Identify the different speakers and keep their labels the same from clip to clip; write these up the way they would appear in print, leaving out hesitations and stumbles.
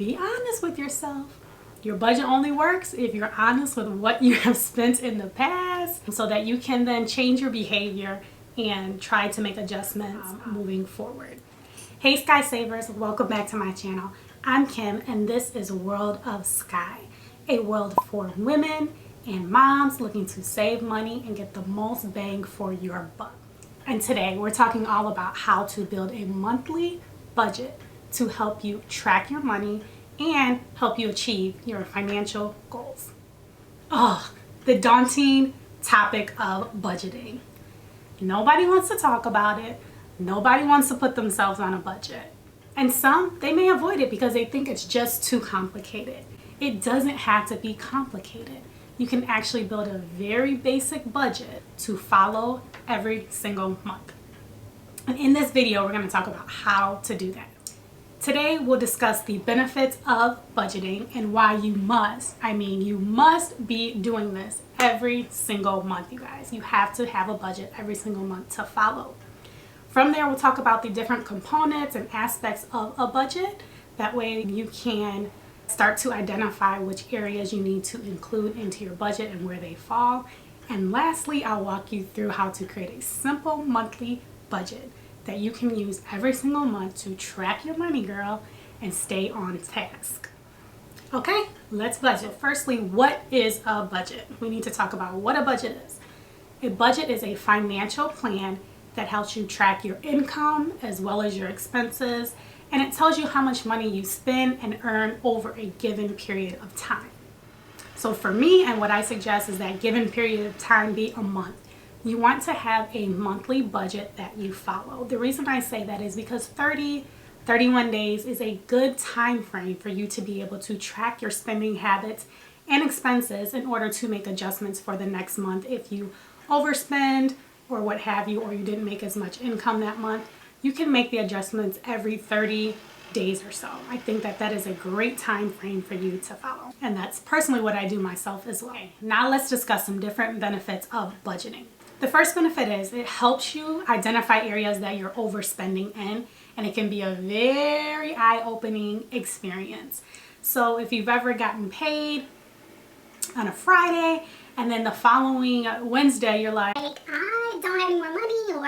Speaker 1: be honest with yourself. Your budget only works if you're honest with what you have spent in the past so that you can then change your behavior and try to make adjustments moving forward. Hey Sky Savers, welcome back to my channel. I'm Kim and this is World of Sky, a world for women and moms looking to save money and get the most bang for your buck. And today we're talking all about how to build a monthly budget to help you track your money and help you achieve your financial goals. Oh, the daunting topic of budgeting. Nobody wants to talk about it. Nobody wants to put themselves on a budget. And some, they may avoid it because they think it's just too complicated. It doesn't have to be complicated. You can actually build a very basic budget to follow every single month. And in this video, we're going to talk about how to do that. Today, we'll discuss the benefits of budgeting and why you must be doing this every single month, you guys. You have to have a budget every single month to follow. From there, we'll talk about the different components and aspects of a budget. That way you can start to identify which areas you need to include into your budget and where they fall. And lastly, I'll walk you through how to create a simple monthly budget that you can use every single month to track your money, girl, and stay on task. Okay, let's budget. Firstly, what is a budget? We need to talk about what a budget is. A budget is a financial plan that helps you track your income as well as your expenses, and it tells you how much money you spend and earn over a given period of time. So for me, and what I suggest is that given period of time be a month. You want to have a monthly budget that you follow. The reason I say that is because 31 days is a good time frame for you to be able to track your spending habits and expenses in order to make adjustments for the next month. If you overspend or what have you, or you didn't make as much income that month, you can make the adjustments every 30 days or so. I think that that is a great time frame for you to follow. And that's personally what I do myself as well. Now let's discuss some different benefits of budgeting. The first benefit is it helps you identify areas that you're overspending in, and it can be a very eye-opening experience. So if you've ever gotten paid on a Friday and then the following Wednesday you're like,
Speaker 2: I don't have any more money, or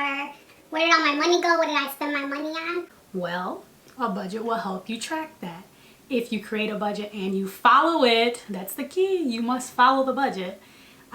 Speaker 2: where did all my money go? What did I spend my money on?
Speaker 1: Well, a budget will help you track that. If you create a budget and you follow it, that's the key, you must follow the budget.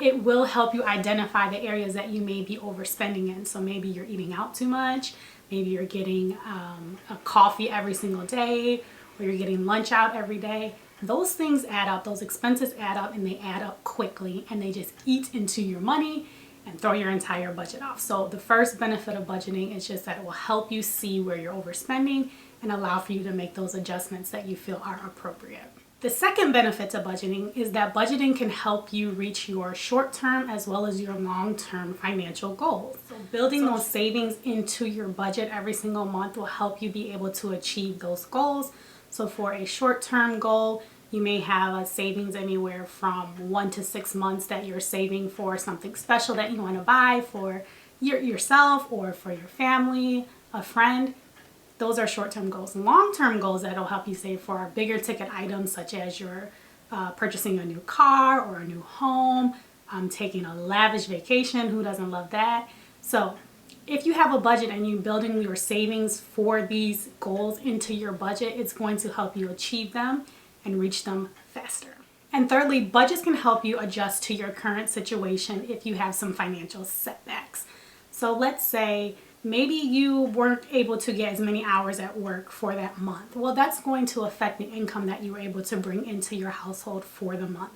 Speaker 1: It will help you identify the areas that you may be overspending in. So maybe you're eating out too much, maybe you're getting a coffee every single day, or you're getting lunch out every day. Those things add up, those expenses add up, and they add up quickly, and they just eat into your money and throw your entire budget off. So the first benefit of budgeting is just that it will help you see where you're overspending and allow for you to make those adjustments that you feel are appropriate. The second benefit to budgeting is that budgeting can help you reach your short-term as well as your long-term financial goals. So building those savings into your budget every single month will help you be able to achieve those goals. So for a short-term goal, you may have a savings anywhere from 1 to 6 months that you're saving for something special that you want to buy for yourself or for your family, a friend. Those are short-term goals. Long-term goals that'll help you save for are bigger ticket items such as you're purchasing a new car or a new home, taking a lavish vacation. Who doesn't love that? So if you have a budget and you're building your savings for these goals into your budget, it's going to help you achieve them and reach them faster. And thirdly, budgets can help you adjust to your current situation if you have some financial setbacks. So let's say maybe you weren't able to get as many hours at work for that month. Well, that's going to affect the income that you were able to bring into your household for the month.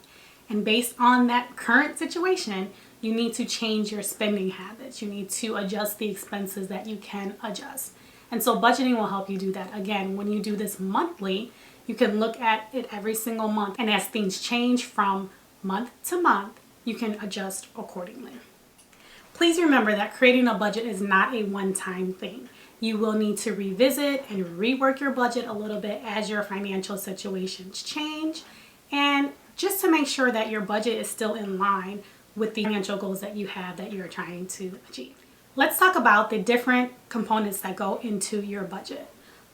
Speaker 1: And based on that current situation, you need to change your spending habits. You need to adjust the expenses that you can adjust. And so budgeting will help you do that. Again, when you do this monthly, you can look at it every single month. And as things change from month to month, you can adjust accordingly. Please remember that creating a budget is not a one-time thing. You will need to revisit and rework your budget a little bit as your financial situations change, and just to make sure that your budget is still in line with the financial goals that you have that you're trying to achieve. Let's talk about the different components that go into your budget.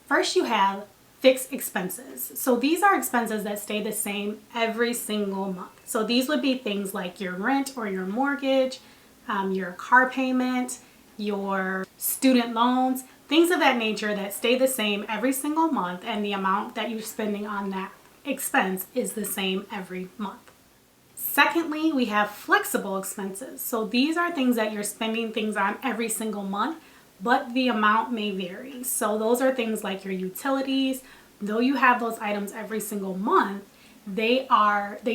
Speaker 1: First, you have fixed expenses. So these are expenses that stay the same every single month. So these would be things like your rent or your mortgage, your car payment, your student loans, things of that nature that stay the same every single month, and the amount that you're spending on that expense is the same every month. Secondly, we have flexible expenses. So these are things that you're spending things on every single month, but the amount may vary. So those are things like your utilities. Though you have those items every single month, they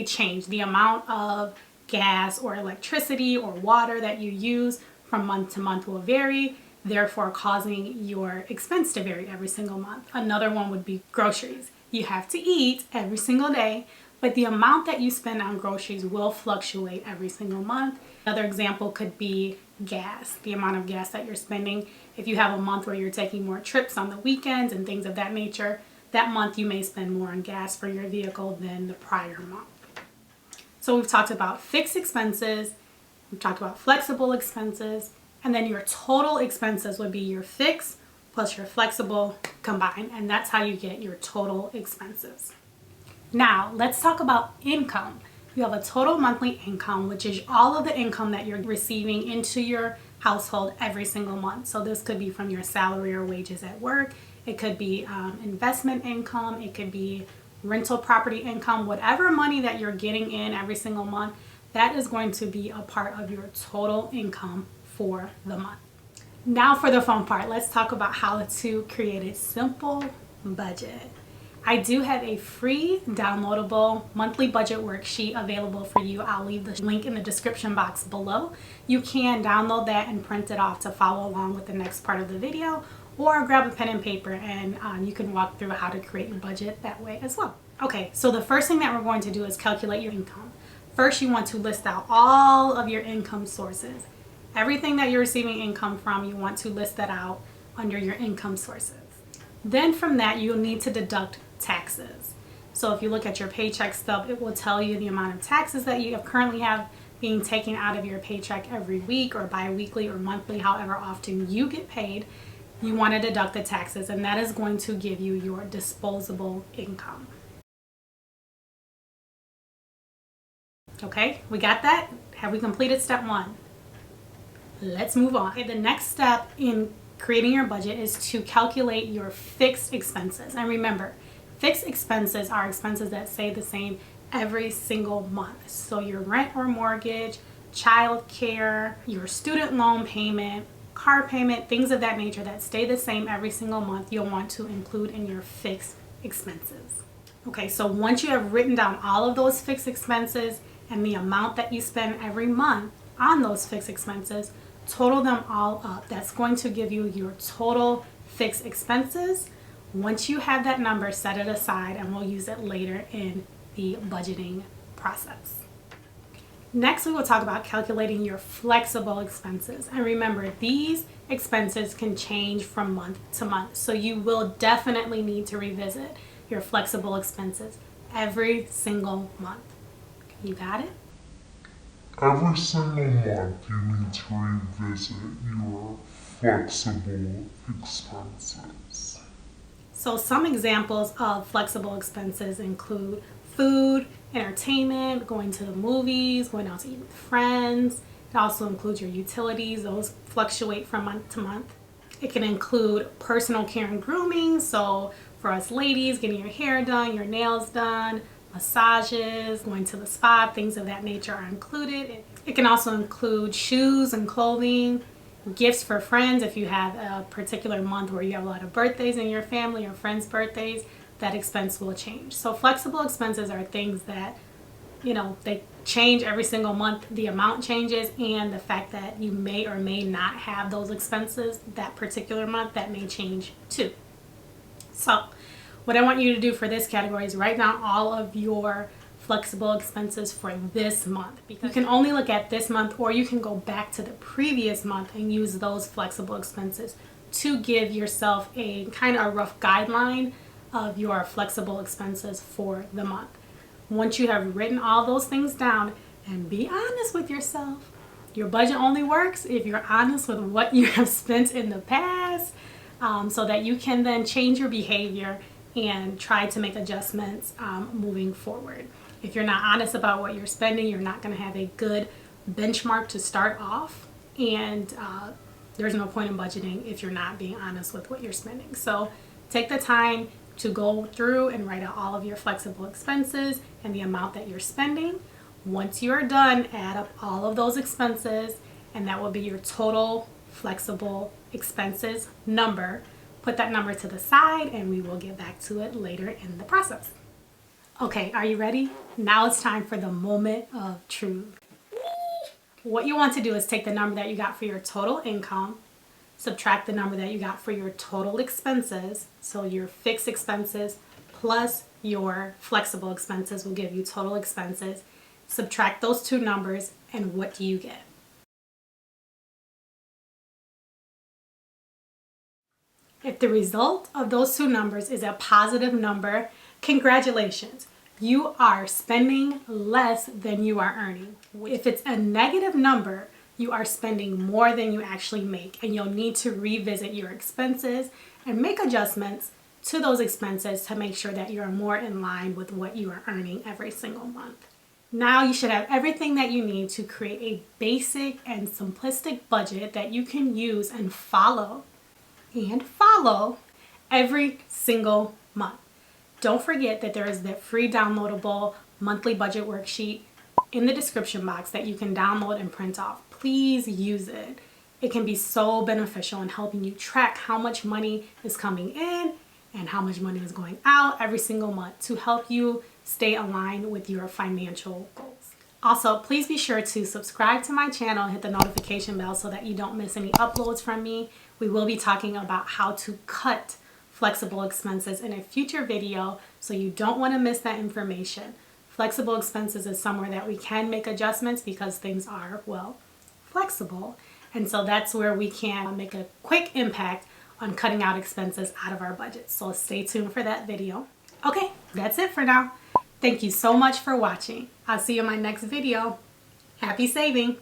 Speaker 1: change. The amount of gas or electricity or water that you use from month to month will vary, therefore causing your expense to vary every single month. Another one would be groceries. You have to eat every single day, but the amount that you spend on groceries will fluctuate every single month. Another example could be gas, the amount of gas that you're spending. If you have a month where you're taking more trips on the weekends and things of that nature, that month you may spend more on gas for your vehicle than the prior month. So we've talked about fixed expenses, we've talked about flexible expenses, and then your total expenses would be your fixed plus your flexible combined, and that's how you get your total expenses. Now, let's talk about income. You have a total monthly income, which is all of the income that you're receiving into your household every single month. So this could be from your salary or wages at work. It could be investment income. It could be rental property income. Whatever money that you're getting in every single month, that is going to be a part of your total income for the month. Now for the fun part, let's talk about how to create a simple budget. I do have a free downloadable monthly budget worksheet available for you. I'll leave the link in the description box below. You can download that and print it off to follow along with the next part of the video, or grab a pen and paper and you can walk through how to create your budget that way as well. Okay, so the first thing that we're going to do is calculate your income. First, you want to list out all of your income sources. Everything that you're receiving income from, you want to list that out under your income sources. Then from that, you'll need to deduct taxes. So if you look at your paycheck stub, it will tell you the amount of taxes that you currently have being taken out of your paycheck every week or bi-weekly or monthly, however often you get paid. You want to deduct the taxes, and that is going to give you your disposable income. Okay, we got that? Have we completed step one? Let's move on. Okay, the next step in creating your budget is to calculate your fixed expenses. And remember, fixed expenses are expenses that stay the same every single month. So your rent or mortgage, child care, your student loan payment, car payment, things of that nature that stay the same every single month, you'll want to include in your fixed expenses. Okay, so once you have written down all of those fixed expenses and the amount that you spend every month on those fixed expenses, total them all up. That's going to give you your total fixed expenses. Once you have that number, set it aside and we'll use it later in the budgeting process. Next, we will talk about calculating your flexible expenses. And remember, these expenses can change from month to month. So you will definitely need to revisit your flexible expenses every single month. You got it?
Speaker 3: Every single month you need to revisit your flexible expenses.
Speaker 1: So some examples of flexible expenses include food, entertainment, going to the movies, going out to eat with friends. It also includes your utilities. Those fluctuate from month to month. It can include personal care and grooming. So for us ladies, getting your hair done, your nails done, massages, going to the spa, things of that nature are included. It can also include shoes and clothing, gifts for friends. If you have a particular month where you have a lot of birthdays in your family or friends' birthdays, that expense will change. So flexible expenses are things that, they change every single month. The amount changes, and the fact that you may or may not have those expenses that particular month, that may change too. So what I want you to do for this category is write down all of your flexible expenses for this month. Because you can only look at this month, or you can go back to the previous month and use those flexible expenses to give yourself a kind of a rough guideline of your flexible expenses for the month. Once you have written all those things down, and be honest with yourself. Your budget only works if you're honest with what you have spent in the past, so that you can then change your behavior and try to make adjustments moving forward. If you're not honest about what you're spending, you're not going to have a good benchmark to start off, and there's no point in budgeting if you're not being honest with what you're spending. So take the time to go through and write out all of your flexible expenses and the amount that you're spending. Once you're done, add up all of those expenses, and that will be your total flexible expenses number. Put that number to the side, and we will get back to it later in the process. Okay, are you ready? Now it's time for the moment of truth. What you want to do is take the number that you got for your total income, subtract the number that you got for your total expenses, so your fixed expenses plus your flexible expenses will give you total expenses. Subtract those two numbers, and what do you get? If the result of those two numbers is a positive number, congratulations. You are spending less than you are earning. If it's a negative number, you are spending more than you actually make, and you'll need to revisit your expenses and make adjustments to those expenses to make sure that you're more in line with what you are earning every single month. Now you should have everything that you need to create a basic and simplistic budget that you can use and follow every single month. Don't forget that there is the free downloadable monthly budget worksheet in the description box that you can download and print off. Please use it. It can be so beneficial in helping you track how much money is coming in and how much money is going out every single month to help you stay aligned with your financial goals. Also, please be sure to subscribe to my channel and hit the notification bell so that you don't miss any uploads from me. We will be talking about how to cut flexible expenses in a future video, so you don't want to miss that information. Flexible expenses is somewhere that we can make adjustments because things are, well, flexible. And so that's where we can make a quick impact on cutting out expenses out of our budget. So stay tuned for that video. Okay, that's it for now. Thank you so much for watching. I'll see you in my next video. Happy saving!